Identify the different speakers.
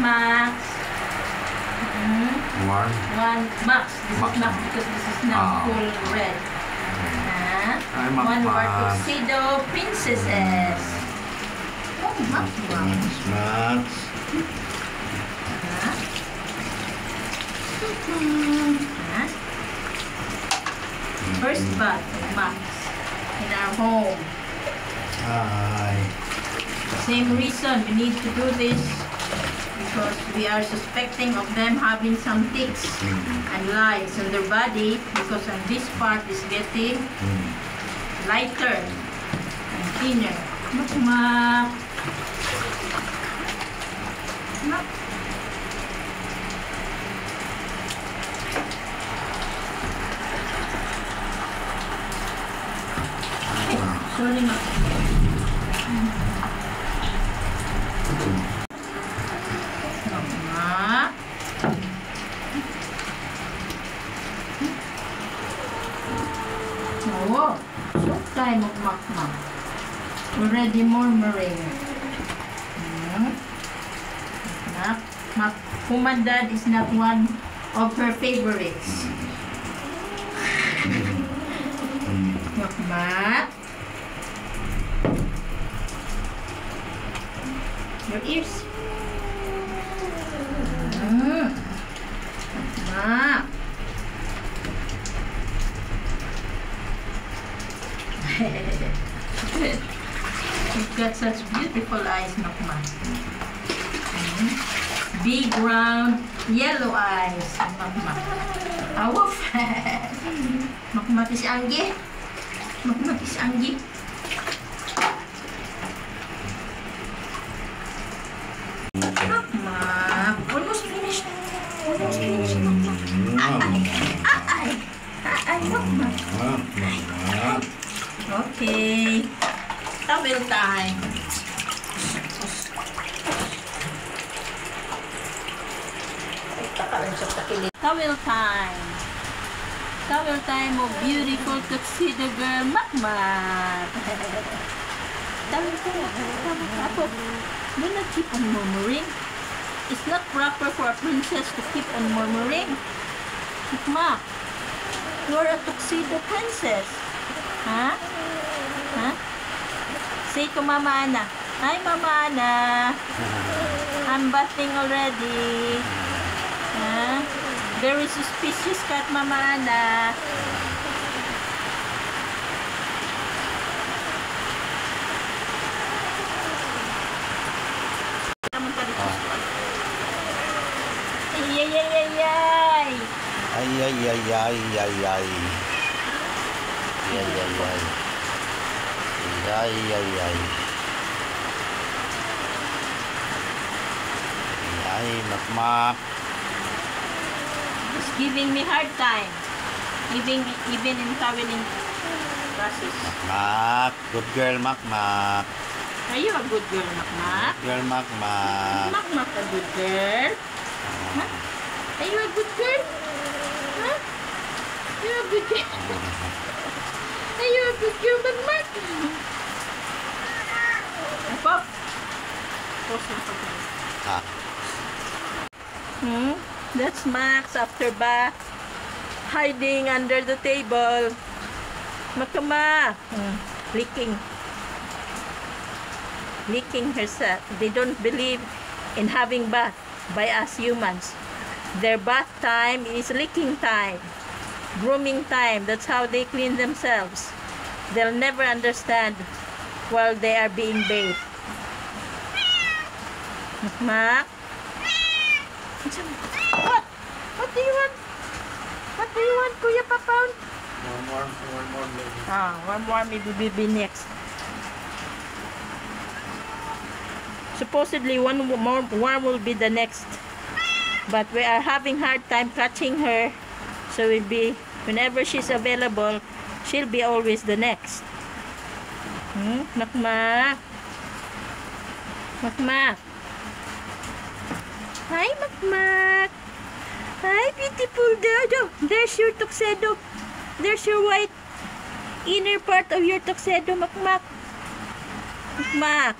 Speaker 1: Max. One Max. This is Max because this is not full red. One more tuxedo princesses. Oh, Max. First bath of Max in our home.
Speaker 2: Hi.
Speaker 1: Same reason we need to do this because we are suspecting of them having some ticks and lice on their body because on this part is getting lighter and thinner. Mac. Sorry, Mac. Oh, so time of Mac. Already murmuring. Mac. Kumandad is not one of her favorites. Mac. Your ears. Mac. You've got such beautiful eyes, Makma. Big, round, yellow eyes, Makma. Awoof! Makmatis Anggi. Makmatis Anggi. Makma. Almost finished. Almost finished, Makma. Ay, Makma. Okay. Towel time. Towel time. Towel time of beautiful tuxedo girl, Makmat. Towel time. Do not keep on murmuring. It's not proper for a princess to keep on murmuring. Makmat, you're a tuxedo princess. Huh? Say to Mama Ana. Hi, Mama Ana. I'm bathing already. Very suspicious cat, Mama Ana.
Speaker 2: Makmak.
Speaker 1: It's giving me hard time. Even in toweling process.
Speaker 2: Makmak. Good girl, Makmak.
Speaker 1: Are you a good girl, Makmak?
Speaker 2: Good girl, Makmak.
Speaker 1: Makmak a good girl? Huh? Are you a good girl? Huh? You're a good girl. Are you a good girl, Makmak? Pop. That's Max after bath, hiding under the table. Makama, licking herself. They don't believe in having bath by us humans. Their bath time is licking time, grooming time. That's how they clean themselves. They'll never understand while they are being bathed. Mac? What do you want? What do you want, Kuya Papaon?
Speaker 2: One more maybe.
Speaker 1: One more maybe next. Supposedly one more will be the next. But we are having hard time catching her. So we'll be, whenever she's available, she'll be always the next. Makmak. Makmak. Hi, Makmak. Hi, beautiful dodo. There's your tuxedo. There's your white inner part of your tuxedo, Makmak. Makmak.